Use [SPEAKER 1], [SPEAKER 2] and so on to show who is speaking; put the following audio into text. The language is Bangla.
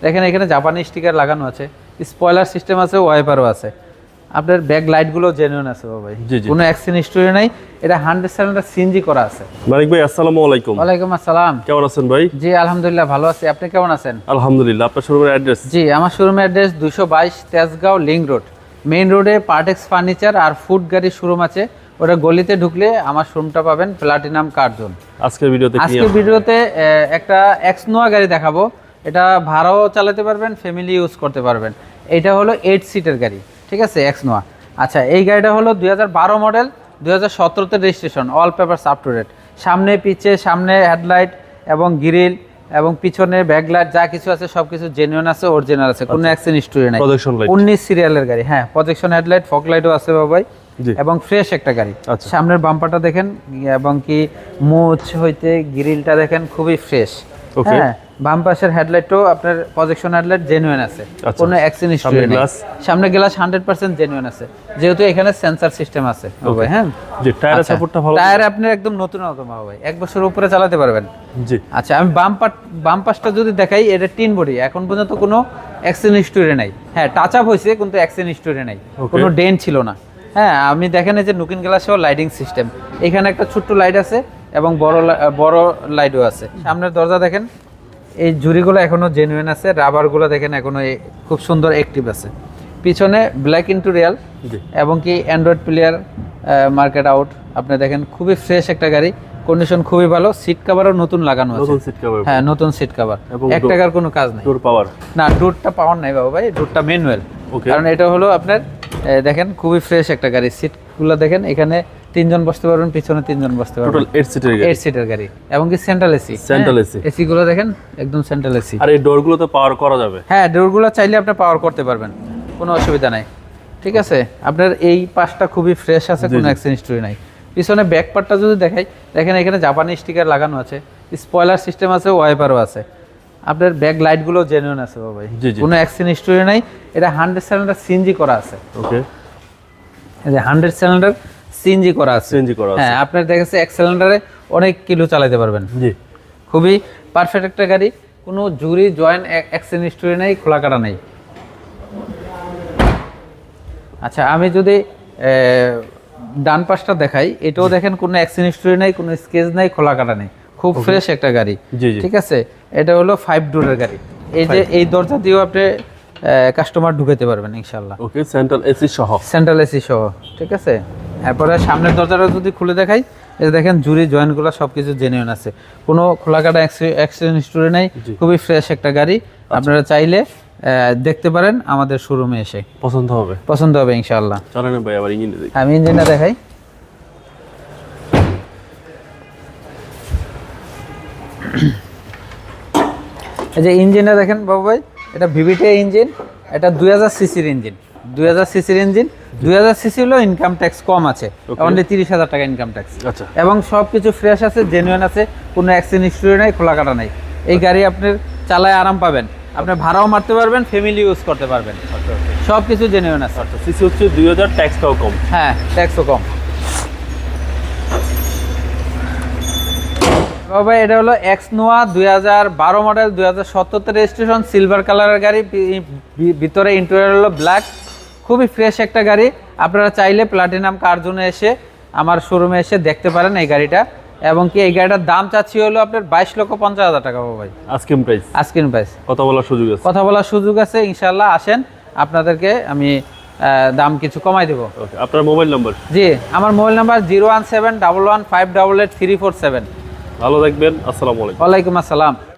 [SPEAKER 1] দেখেন এখানে জাপানি স্টিকার লাগানো আছে, স্পয়লার সিস্টেম আছে, ওয়াইপারও আছে। আপনার ব্যাক লাইটগুলো জেনুইন আছে ভাই, কোনো অ্যাক্সিডেন্ট হিস্টরি নাই। এটা 100% সিএনজি করা আছে।
[SPEAKER 2] মানিক ভাই আসসালামু আলাইকুম।
[SPEAKER 1] ওয়ালাইকুম আসসালাম।
[SPEAKER 2] কেমন আছেন ভাই?
[SPEAKER 1] জি আলহামদুলিল্লাহ ভালো আছি, আপনি কেমন আছেন?
[SPEAKER 2] আলহামদুলিল্লাহ। আপনার শোরুমের অ্যাড্রেস?
[SPEAKER 1] জি আমার শোরুমের address 222 Tejgaon link road, main রোডে পার্টেক্স ফার্নিচার আর ফুড গাড়ির শোরুম আছে। ওটা গলিতে ঢুকলে আমার শোরুমটা পাবেন, প্লাটিনাম কার জোন।
[SPEAKER 2] আজকের ভিডিওতে
[SPEAKER 1] একটা এক্সনোয়া গাড়ি দেখাবো। এটা ভাড়াও চালাতে পারবেন, ফ্যামিলি ইউজ করতে পারবেন। এটা হলো 8 সিটের গাড়ি, ঠিক আছে, এক্সনোয়া। আচ্ছা, এই গাড়িটা হলো 2012 মডেল, 2017-তে registration, all papers up to date. সামনে হেডলাইট এবং গ্রিল এবং পিছনে ব্যাকলাইট যা কিছু আছে সব কিছু জেনুইন আছে, অরিজিনাল আছে, কোনো অ্যাক্সিডেন্ট হিস্টরি নাই। 19 সিরিয়ালের গাড়ি, হ্যাঁ প্রজেকশন হেডলাইট, ফগ লাইটও আছে বাবাই, এবং ফ্রেশ একটা গাড়ি। সামনের বাম্পারটা দেখেন এবং কি মুছ হইতে গ্রিলটা দেখেন খুবই ফ্রেশ। হ্যাঁ, বাম পাশের হেডলাইটও আপনার প্রজেকশন হেডলাইট জেনুইন আছে, কোনো অ্যাক্সিডেন্ট হিস্টরি নেই। সামনে গ্লাস 100% জেনুইন আছে, যেহেতু এখানে সেন্সর সিস্টেম আছে ভাই। হ্যাঁ,
[SPEAKER 2] জি, টায়ার সাপোর্টটা ভালো,
[SPEAKER 1] টায়ার আপনি একদম নতুন ভাই, 1 বছর উপরে চালাতে পারবেন।
[SPEAKER 2] জি
[SPEAKER 1] আচ্ছা, আমি বাম পাশটা যদি দেখাই, এটা টিন বডি, এখন পর্যন্ত কোনো অ্যাক্সিডেন্ট হিস্টরি নাই। হ্যাঁ, টাচ আপ হয়েছে কিন্তু অ্যাক্সিডেন্ট হিস্টরি নাই, কোনো ডেন্ট ছিল না। হ্যাঁ, আপনি দেখেন এই যে লুকিং গ্লাসেও লাইটিং সিস্টেম, এখানে একটা ছোট্ট লাইট আছে এবং বড় লাইটও আছে। সামনের দরজা দেখেন, এই জুড়িগুলো এখনো জেনুইন আছে, রাবারগুলো দেখেন এখনো খুব সুন্দর অ্যাক্টিভ আছে। পিছনে ব্ল্যাক ইন্টেরিয়র এবং কি অ্যান্ড্রয়েড প্লেয়ার, মার্কেট আউট। আপনি দেখেন খুবই ফ্রেশ একটা গাড়ি, কন্ডিশন খুবই ভালো। সিট কভারও নতুন লাগানো আছে, হ্যাঁ নতুন সিট কভার, 1 টাকার কোনো কাজ নেই।
[SPEAKER 2] ডোর পাওয়ার
[SPEAKER 1] না, ডোরটা পাওয়ার নাই বাবা ভাই, ডোরটা ম্যানুয়াল। কারণ এটা হলো আপনার দেখেন খুবই ফ্রেশ একটা গাড়ি। সিটগুলো দেখেন, এখানে 3 জন বসতে পারবেন, পিছনে 3 জন বসতে পারবেন।
[SPEAKER 2] টোটাল 8 সিটের
[SPEAKER 1] গাড়ি এবং কি সেন্ট্রাল এসি। এসি গুলো দেখেন একদম সেন্ট্রাল এসি।
[SPEAKER 2] আর এই ডোরগুলো তো পাওয়ার করা যাবে?
[SPEAKER 1] হ্যাঁ, ডোরগুলো চাইলে আপনি পাওয়ার করতে পারবেন, কোনো অসুবিধা নাই। ঠিক আছে, আপনার এই পাশটা খুবই ফ্রেশ আছে, কোনো অ্যাক্সিডেন্ট হিস্টরি নাই। পিছনে ব্যাক পার্টটা যদি দেখাই, দেখেন এখানে জাপানি স্টিকার লাগানো আছে, স্পয়লার সিস্টেম আছে, ওয়াইপারও আছে। আপনার ব্যাক লাইটগুলো জেনুইন আছে ভাই, কোনো অ্যাক্সিডেন্ট হিস্টরি নাই। এটা 100% সিএনজি করা আছে।
[SPEAKER 2] ওকে,
[SPEAKER 1] এই যে 100% সিএনজি করা আছে। হ্যাঁ, আপনার দেখেছে এক সিলিন্ডারে অনেক কিলো চালাতে পারবেন।
[SPEAKER 2] জি,
[SPEAKER 1] খুবই পারফেক্ট একটা গাড়ি, কোনো জুরি জয়েন্ট অ্যাক্সিডেন্ট হিস্টরি নাই, খোলা কাটা নাই। আচ্ছা, আমি যদি ডান পাশটা দেখাই, এটাও দেখেন কোনো অ্যাক্সিডেন্ট হিস্টরি নাই, কোনো স্কেচ নাই, খোলা কাটা নেই, খুব ফ্রেশ একটা গাড়ি। ঠিক আছে, এটা হলো 5 ডোরের গাড়ি। এই যে এই দরজা দিয়েও আপনি কাস্টমার ঢুকাতে পারবেন ইনশাআল্লাহ।
[SPEAKER 2] ওকে, সেন্ট্রাল এসি সহ।
[SPEAKER 1] ঠিক আছে, এরপরে সামনের দরজাটা যদি খুলে দেখাই, এই দেখেন জুরি জয়েন্টগুলো সবকিছু জেনুইন আছে, কোনো খোলা কাটা অ্যাক্সিডেন্ট হিস্টরি নাই, খুবই ফ্রেশ একটা গাড়ি। আপনারা চাইলে দেখতে পারেন আমাদের শোরুমে এসে, পছন্দ হবে ইনশাআল্লাহ।
[SPEAKER 2] চলেন ভাই আবার ইঞ্জিন দেখি।
[SPEAKER 1] আমি ইঞ্জিনটা দেখাই। এই যে ইঞ্জিনটা দেখেন বাবু ভাই, এটা ভিভিটি ইঞ্জিন, এটা 2000 সিসির ইঞ্জিন। 2000 সিসি হলো ইনকাম ট্যাক্স কম আছে, অনলি 30,000 টাকা ইনকাম ট্যাক্স। এবং সবকিছু ফ্রেশ আছে, জেনুইন আছে, কোনো অ্যাক্সিডেন্ট হিস্টরি নাই, খোলা কাটা নাই। এই গাড়ি আপনার চালায় আরাম পাবেন, আপনি ভাড়াও মারতে পারবেন, ফ্যামিলি ইউজ করতে পারবেন, সবকিছু জেনুইন আছে।
[SPEAKER 2] সিসি হচ্ছে 2000, ট্যাক্সটাও কম।
[SPEAKER 1] হ্যাঁ, ট্যাক্সও কম। বাবা, এটা হলো এক্সনোয়া 2012 মডেল, 2017-তে রেজিস্ট্রেশন, সিলভার কালারের গাড়ি। ভিতরে ইন্টেরিয়র হলো ব্ল্যাক, খুবই ফ্রেশ একটা গাড়ি। আপনারা চাইলে প্লাটিনাম কার জোনে এসে আমার শোরুমে এসে দেখতে পারেন এই গাড়িটা। এবং কি এই গাড়িটার দাম চাচ্ছি হলো আপনার 22,50,000 টাকা ভাই, আস্কিং প্রাইস। কথা বলার সুযোগ আছে ইনশাআল্লাহ। আসেন, আপনাদেরকে আমি দাম কিছু কমাই দেবো।
[SPEAKER 2] আপনার মোবাইল নাম্বার?
[SPEAKER 1] জি, আমার মোবাইল নাম্বার 01711588347।
[SPEAKER 2] ভালো থাকবেন, আসসালামু আলাইকুম।
[SPEAKER 1] ওয়ালাইকুম আসসালাম।